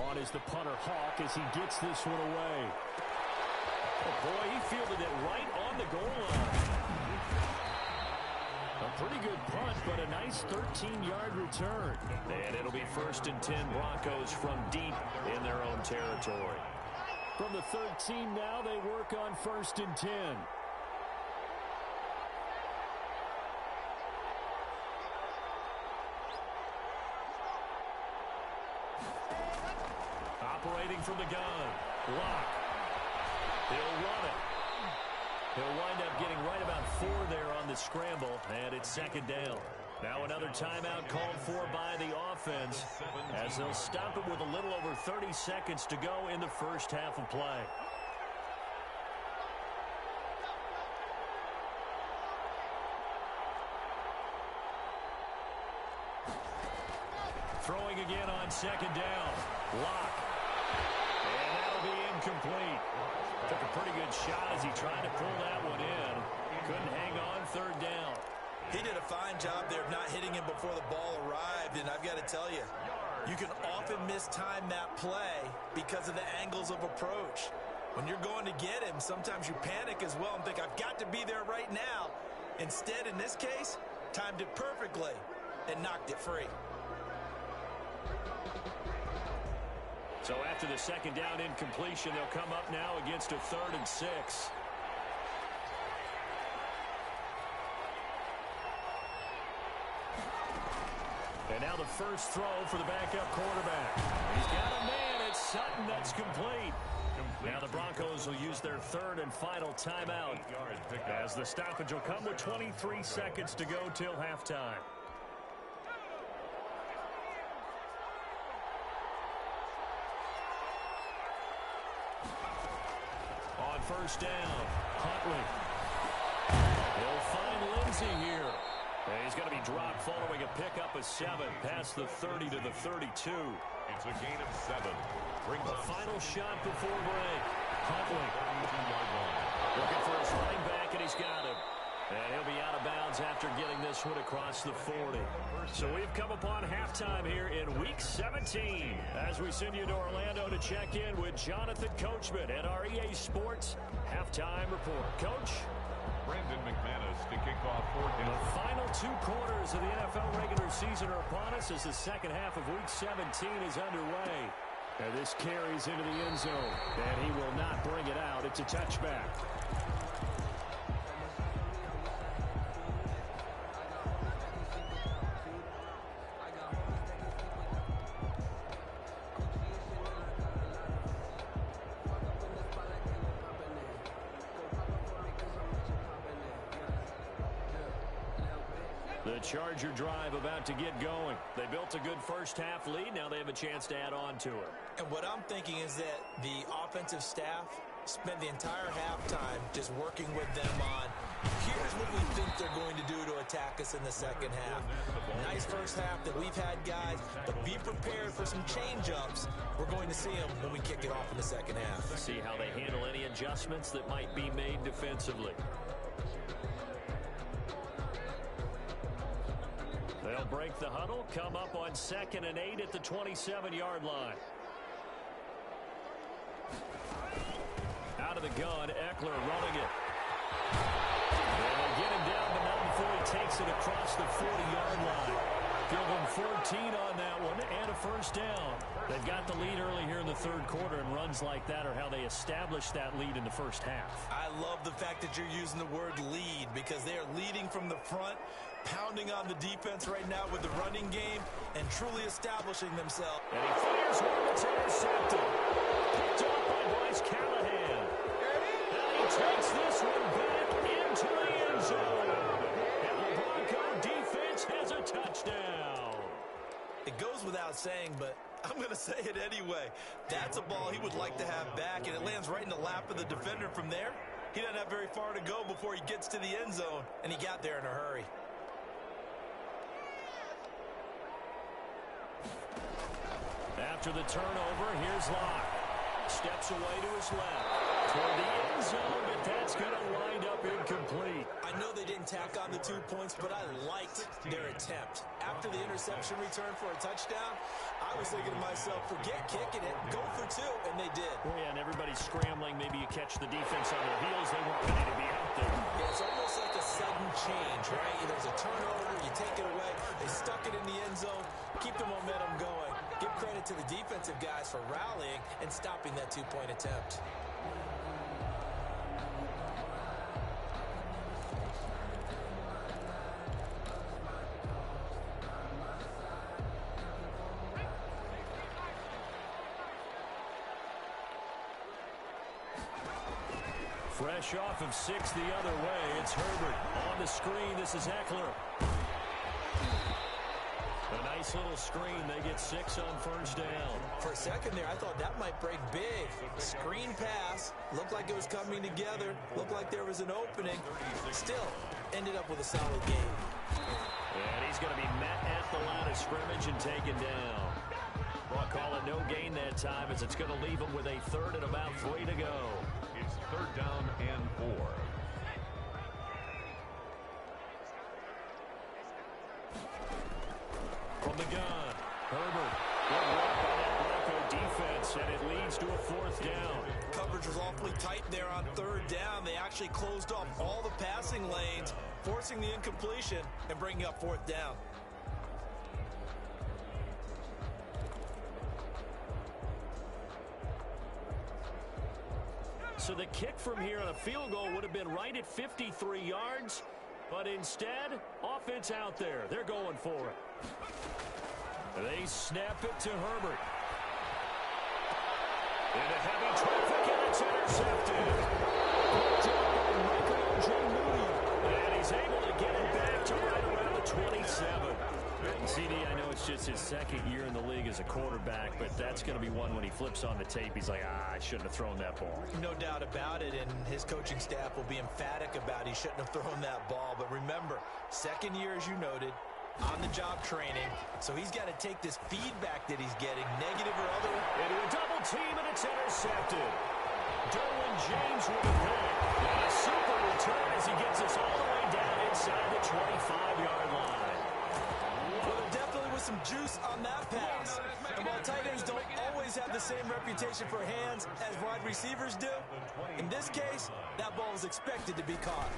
On is the punter Hawk as he gets this one away. Oh boy, he fielded it right on the goal line. A pretty good punt, but a nice 13-yard return. And it'll be 1st and 10 Broncos from deep in their own territory. From the 13 now, they work on 1st and 10. Operating from the gun. Lock. He'll run it. He'll wind up getting right about 4 there on the scramble, and it's 2nd down. Now another timeout called for by the offense as they'll stop it with a little over 30 seconds to go in the first half of play. Throwing again on 2nd down. Lock. And that'll be incomplete. Took a pretty good shot as he tried to pull that one in. Couldn't hang on 3rd down. He did a fine job there of not hitting him before the ball arrived, and I've got to tell you, you can often mistime that play because of the angles of approach. When you're going to get him, sometimes you panic as well and think, I've got to be there right now. Instead, in this case, timed it perfectly and knocked it free. So after the 2nd down incompletion, they'll come up now against a 3rd and 6. And now the first throw for the backup quarterback. He's got a man. It's Sutton. That's complete. Now the Broncos will use their 3rd and final timeout as the stoppage will come with 23 seconds to go till halftime. On 1st down, Huntley. He'll find Lindsey here. And he's going to be dropped following a pickup of 7 past the 30 to the 32. It's a gain of 7. Brings The up final shot before break. Huntley looking for his running back, and he's got him. And he'll be out of bounds after getting this one across the 40. So we've come upon halftime here in Week 17 as we send you to Orlando to check in with Jonathan Coachman at our EA Sports Halftime Report. Coach? Brandon McManus to kick off for The Denver. final 2 quarters of the NFL regular season are upon us as the second half of Week 17 is underway. And this carries into the end zone, and he will not bring it out. It's a touchback. The Charger drive about to get going. They built a good first-half lead. Now they have a chance to add on to it. And what I'm thinking is that the offensive staff spent the entire halftime just working with them on, here's what we think they're going to do to attack us in the second half. Nice first half that we've had, guys, but be prepared for some change-ups. We're going to see them when we kick it off in the second half. See how they handle any adjustments that might be made defensively. They'll break the huddle, come up on 2nd and 8 at the 27-yard line. Out of the gun, Eckler running it. And they get him down, but not before he takes it across the 40-yard line. Give them 14 on that one and a first down. They've got the lead early here in the third quarter, and runs like that are how they establish that lead in the first half. I love the fact that you're using the word lead because they are leading from the front, pounding on the defense right now with the running game and truly establishing themselves. And he fires one that's intercepted. Picked up by Bryce Callahan. And he takes this one back into the end zone. And the Bronco defense has a touchdown. It goes without saying, but I'm going to say it anyway. That's a ball he would like to have back, and it lands right in the lap of the defender from there. He doesn't have very far to go before he gets to the end zone, and he got there in a hurry. After the turnover, here's Locke. Steps away to his left. Toward the end zone, but that's going to wind up incomplete. I know they didn't tack on the 2 points, but I liked their attempt. After the interception return for a touchdown, I was thinking to myself, forget kicking it, go for 2, and they did. Yeah, and everybody's scrambling. Maybe you catch the defense on their heels. They weren't ready to be out there. Yeah, it's almost like a sudden change, right? There's a turnover, you take it away, they stuck it in the end zone, keep the momentum going. Give credit to the defensive guys for rallying and stopping that 2-point attempt. Fresh off of 6 the other way, it's Herbert. On the screen, this is Eckler. A nice little screen. They get 6 on first down. For a second there, I thought that might break big. Screen pass. Looked like it was coming together. Looked like there was an opening. Still, ended up with a solid game. And he's going to be met at the line of scrimmage and taken down. We'll call it no gain that time as it's going to leave him with a third and about 3 to go. It's 3rd down and 4. From the gun, Herbert. Good work by that Bronco defense, and it leads to a 4th down. Coverage was awfully tight there on 3rd down. They actually closed off all the passing lanes, forcing the incompletion and bringing up 4th down. So the kick from here on a field goal would have been right at 53 yards, but instead, offense out there. They're going for it. They snap it to Herbert. Into heavy traffic, and it's intercepted. Good job by Michael J. Moody. And he's able to get it back to right around the 27. And CD, I know it's just his 2nd year in the league as a quarterback, but that's going to be one when he flips on the tape, he's like, I shouldn't have thrown that ball. No doubt about it, and his coaching staff will be emphatic about he shouldn't have thrown that ball. But remember, 2nd year, as you noted, on-the-job training, so he's got to take this feedback that he's getting, negative or other. Into a double team, and it's intercepted. Derwin James with a pick. And a super return as he gets us all the way down inside the 25-yard line. Well, there definitely was some juice on that pass. And while tight ends don't always have the same reputation for hands as wide receivers do, in this case, that ball was expected to be caught.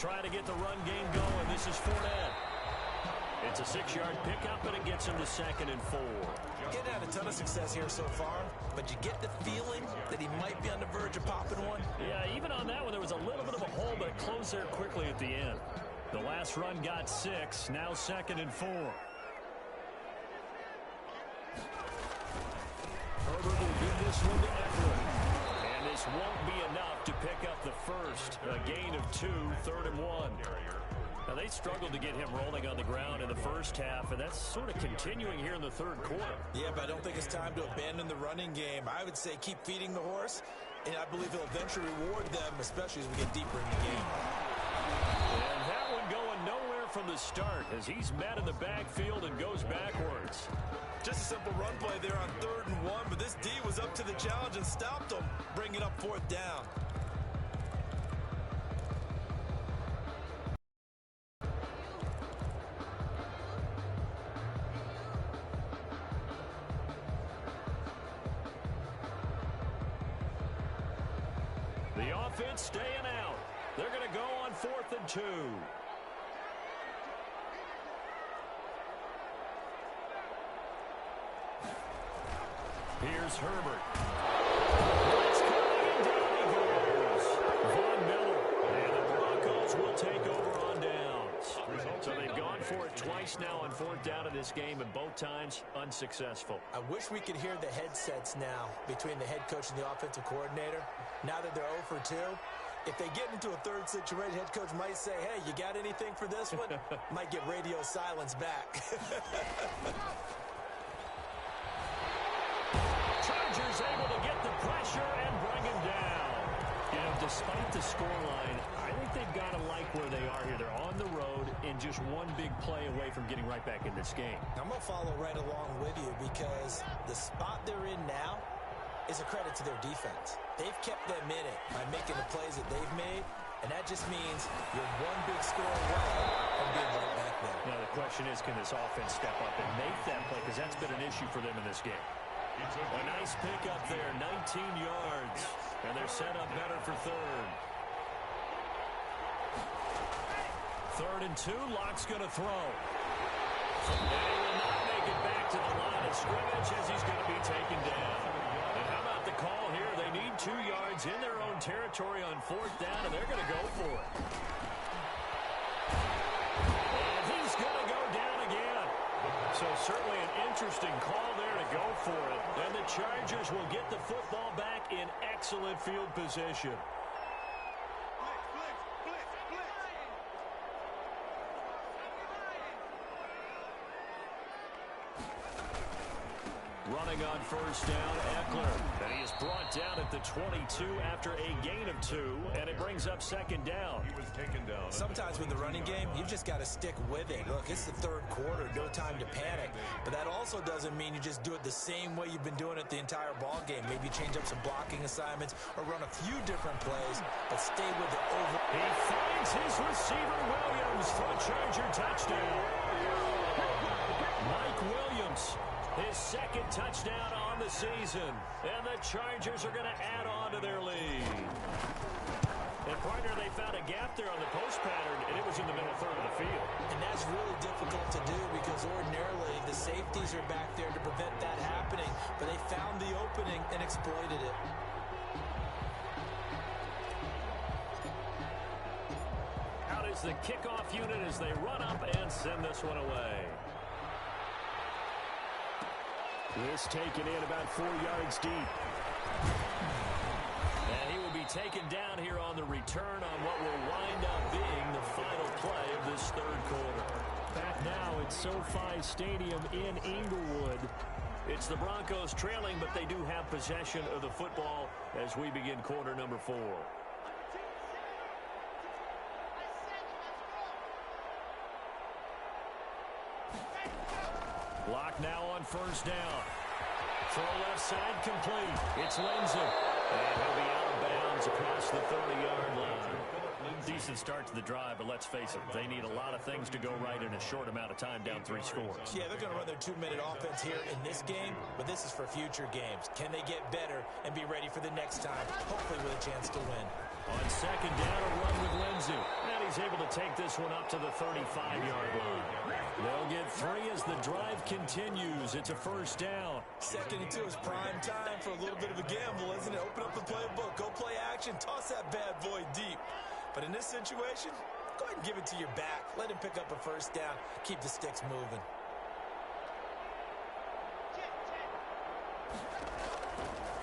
Trying to get the run game going. This is Fournette. It's a 6-yard pickup, and it gets him to 2nd and 4. Getting had a ton of success here so far, but you get the feeling that he might be on the verge of popping one. Yeah, even on that one, there was a little bit of a hole, but it closed there quickly at the end. The last run got 6, now 2nd and 4. Herbert will give this one to Eckler. And this won't be enough to pick up the first. A gain of 2, 3rd and 1. Now, they struggled to get him rolling on the ground in the first half, and that's sort of continuing here in the third quarter. Yeah, but I don't think it's time to abandon the running game. I would say keep feeding the horse, and I believe he'll eventually reward them, especially as we get deeper in the game. And that one going nowhere from the start as he's met in the backfield and goes backwards. Just a simple run play there on 3rd and 1, but this D was up to the challenge and stopped him, bringing up 4th down. The offense staying out. They're going to go on 4th and 2. Here's Herbert. Blitz coming, and down he goes. Von Miller. And the Broncos will take over on downs. So they've gone for it twice now on 4th down in this game, and both times unsuccessful. I wish we could hear the headsets now between the head coach and the offensive coordinator. Now that they're 0 for 2, if they get into a third situation, head coach might say, hey, you got anything for this one? Might get radio silence back. Chargers able to get the pressure and bring him down. You know, despite the scoreline, I think they've got to like where they are here. They're on the road and just one big play away from getting right back in this game. I'm going to follow right along with you because the spot they're in now is a credit to their defense. They've kept them in it by making the plays that they've made, and that just means you're one big score away from being right back there. Now, the question is, can this offense step up and make that play? Because that's been an issue for them in this game. A nice pick up there, 19 yards. And they're set up better for 3rd. 3rd and 2, Lock's going to throw. And he will not make it back to the line of scrimmage as he's going to be taken down. And how about the call here? They need 2 yards in their own territory on 4th down, and they're going to go for it. And he's going to go down again. So certainly an interesting call there to go for it. And the Chargers will get the football back in excellent field position. Running on 1st down, Eckler. And he is brought down at the 22 after a gain of 2, and it brings up 2nd down. He was taken down. Sometimes with the running game, you've just got to stick with it. Look, it's the 3rd quarter, no time to panic. But that also doesn't mean you just do it the same way you've been doing it the entire ball game. Maybe change up some blocking assignments or run a few different plays, but stay with it over. He finds his receiver, Williams, for a Charger touchdown. Mike Williams, his 2nd touchdown on the season. And the Chargers are going to add on to their lead. And, partner, they found a gap there on the post pattern, and it was in the middle 3rd of the field. And that's really difficult to do because ordinarily the safeties are back there to prevent that happening. But they found the opening and exploited it. Out is the kickoff unit as they run up and send this one away. This taken in about 4 yards deep. And he will be taken down here on the return on what will wind up being the final play of this 3rd quarter. Back now at SoFi Stadium in Inglewood. It's the Broncos trailing, but they do have possession of the football as we begin quarter number 4. Lock now on 1st down. Throw left side complete. It's Lindsay. And he'll be out of bounds across the 30-yard line. Decent start to the drive, but let's face it, they need a lot of things to go right in a short amount of time, down 3 scores. Yeah, they're going to run their 2-minute offense here in this game, but this is for future games. Can they get better and be ready for the next time, hopefully with a chance to win? On 2nd down, a run with Lindsay. And he's able to take this one up to the 35-yard line. They'll get 3 as the drive continues. It's a 1st down. 2nd and 2 is prime time for a little bit of a gamble, isn't it? Open up the playbook, go play action, toss that bad boy deep. But in this situation, go ahead and give it to your back. Let him pick up a 1st down. Keep the sticks moving.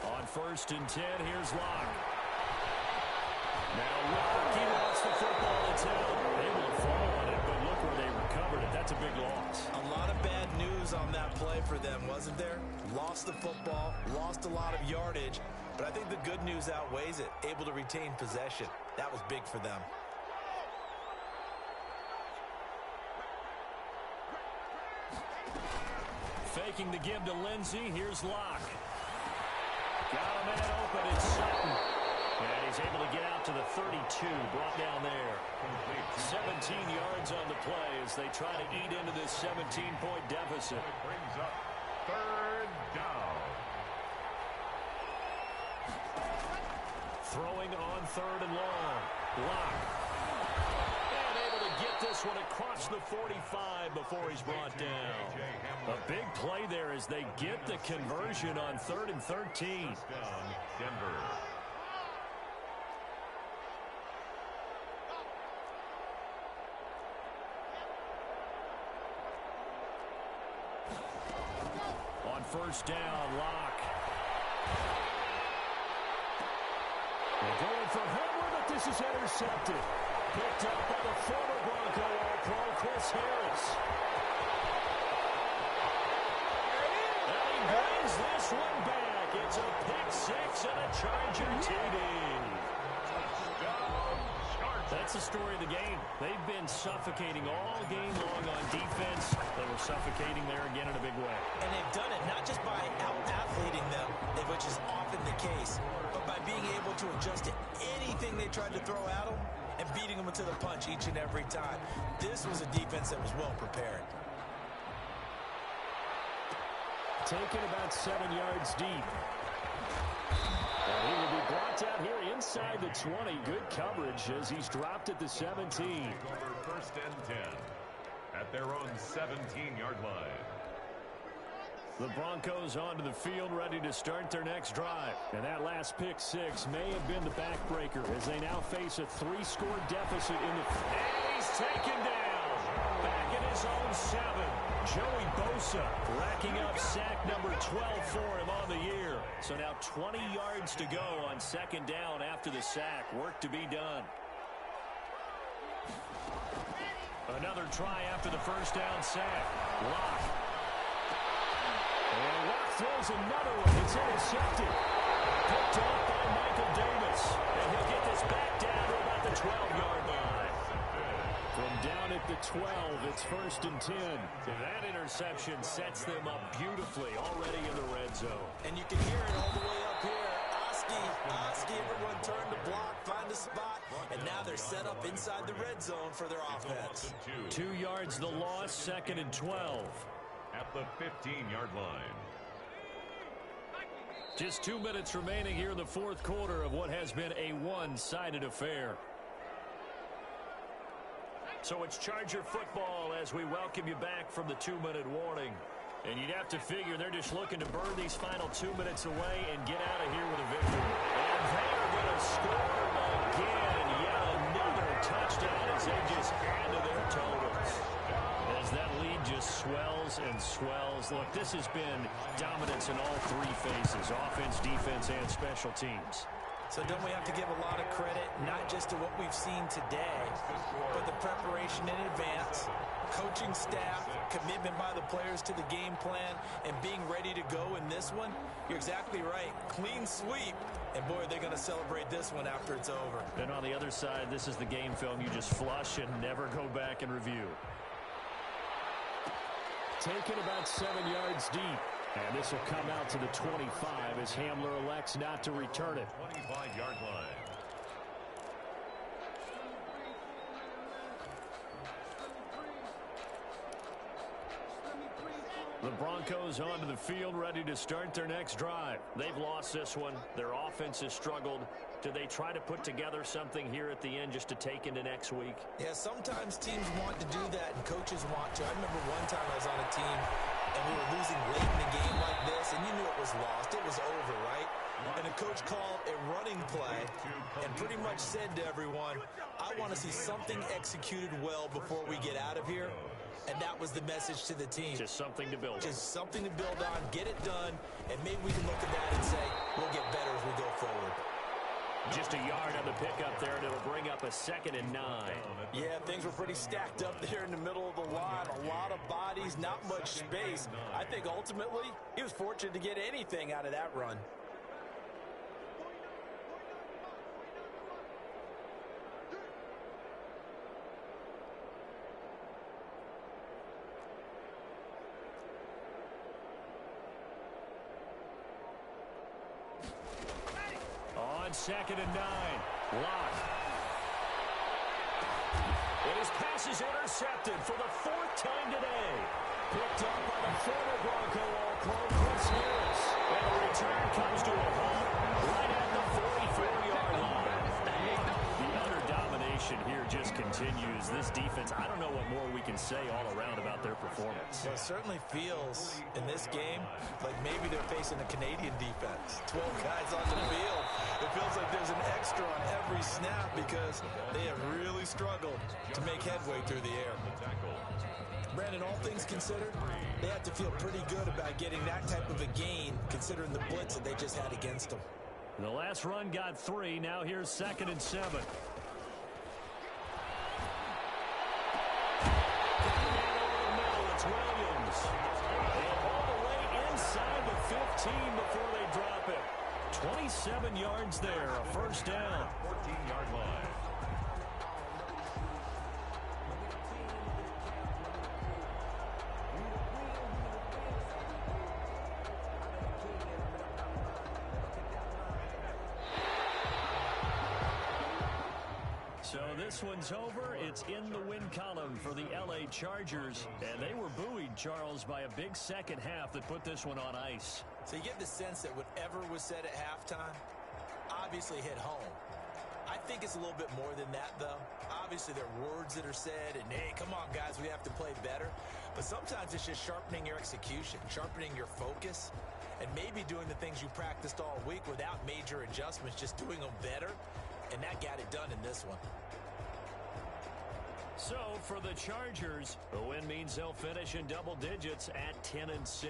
On 1st and 10, here's Locke. Now Locke, he wants the football. It's out. Able to fall on it. That's a big loss. A lot of bad news on that play for them, wasn't there? Lost the football, lost a lot of yardage, but I think the good news outweighs it. Able to retain possession. That was big for them. Faking the give to Lindsey. Here's Locke. Got a man open. It's Sutton. And he's able to get out to the 32. Brought down there. 17 yards on the play as they try to eat into this 17-point deficit. It brings up third down. Throwing on third and long. Locke. And able to get this one across the 45 before he's brought down. A big play there as they get the conversion on 3rd and 13. Denver. On first down, Locke. They're going for Hamler, but this is intercepted. Picked up by the former Bronco All-Pro, Chris Harris. And he brings this one back. It's a pick six and a Charger TD. That's the story of the game. They've been suffocating all game long on defense. They were suffocating there again in a big way. And they've done it not just by out-athleting them, which is often the case, but by being able to adjust to anything they tried to throw at them and beating them to the punch each and every time. This was a defense that was well prepared. Taken about 7 yards deep. And he will be brought down here inside the 20. Good coverage as he's dropped at the 17. First and 10 at their own 17-yard line. The Broncos onto the field, ready to start their next drive. And that last pick six may have been the backbreaker as they now face a 3-score deficit in the... And he's taken down. Back in his own 7. Joey Bosa racking up sack number 12 for him on the year. So now 20 yards to go on second down after the sack. Work to be done. Another try after the first down sack. Locke. And Locke throws another one. It's intercepted. Picked off by Michael Davis. And he'll get this back down to about the 12-yard line. From down at the 12, it's first and 10. That interception sets them up beautifully already in the red zone. And you can hear it all the way up here. Oski, everyone turn to block, find a spot, and now they're set up inside the red zone for their offense. 2 yards the loss, second and 12. At the 15-yard line. Just 2 minutes remaining here in the fourth quarter of what has been a one-sided affair. So it's Charger football as we welcome you back from the 2-minute warning. And you'd have to figure they're just looking to burn these final 2 minutes away and get out of here with a victory. And they are going to score again. Yet another touchdown as they just add to their totals. As that lead just swells and swells. Look, this has been dominance in all three phases, offense, defense, and special teams. So don't we have to give a lot of credit, not just to what we've seen today, but the preparation in advance, coaching staff, commitment by the players to the game plan, and being ready to go in this one? You're exactly right. Clean sweep. And, boy, they're going to celebrate this one after it's over. And on the other side, this is the game film you just flush and never go back and review. Taken about 7 yards deep. And this will come out to the 25 as Hamler elects not to return it. 25-yard line. The Broncos onto the field, ready to start their next drive. They've lost this one. Their offense has struggled. Do they try to put together something here at the end just to take into next week? Yeah, sometimes teams want to do that and coaches want to. I remember one time I was on a team and we were losing late in the game like this, and you knew it was lost. It was over, right? And the coach called a running play and pretty much said to everyone, I want to see something executed well before we get out of here. And that was the message to the team. Just something to build on. Just something to build on, get it done, and maybe we can look at that and say, we'll get better as we go forward. Just a yard on the pickup there, and it'll bring up a 2nd and 9. Yeah, things were pretty stacked up there in the middle of the line. A lot of bodies, not much space. I think ultimately he was fortunate to get anything out of that run. On 2nd and 9. Locke. And his pass is intercepted for the 4th time today. Picked up by the former Bronco All-Pro, Chris Harris. And the return comes to a halt right at the 44-yard line. The utter domination here just continues. This defense, I don't know what more we can say all around about their performance. Well, it certainly feels in this game like maybe they're facing a Canadian defense. 12 guys on the field. It feels like there's an extra on every snap because they have really struggled to make headway through the air. Brandon, all things considered, they have to feel pretty good about getting that type of a gain considering the blitz that they just had against them. The last run got 3. Now here's 2nd and 7. It's Williams. And all the way inside the 15 before they drop it. 27 yards there, a 1st down. 14-yard line. So this one's over. It's in the win column for the L.A. Chargers. And they were buoyed, Charles, by a big second half that put this one on ice. So you get the sense that whatever was said at halftime obviously hit home. I think it's a little bit more than that, though. Obviously, there are words that are said, and, hey, come on, guys, we have to play better. But sometimes it's just sharpening your execution, sharpening your focus, and maybe doing the things you practiced all week without major adjustments, just doing them better. And that got it done in this one. So for the Chargers, the win means they'll finish in double digits at 10-6.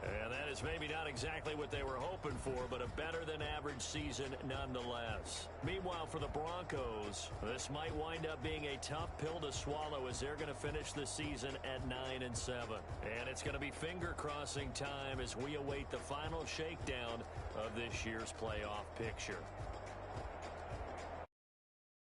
And that is maybe not exactly what they were hoping for, but a better than average season nonetheless. Meanwhile, for the Broncos, this might wind up being a tough pill to swallow as they're going to finish the season at 9-7. And it's going to be finger crossing time as we await the final shakedown of this year's playoff picture.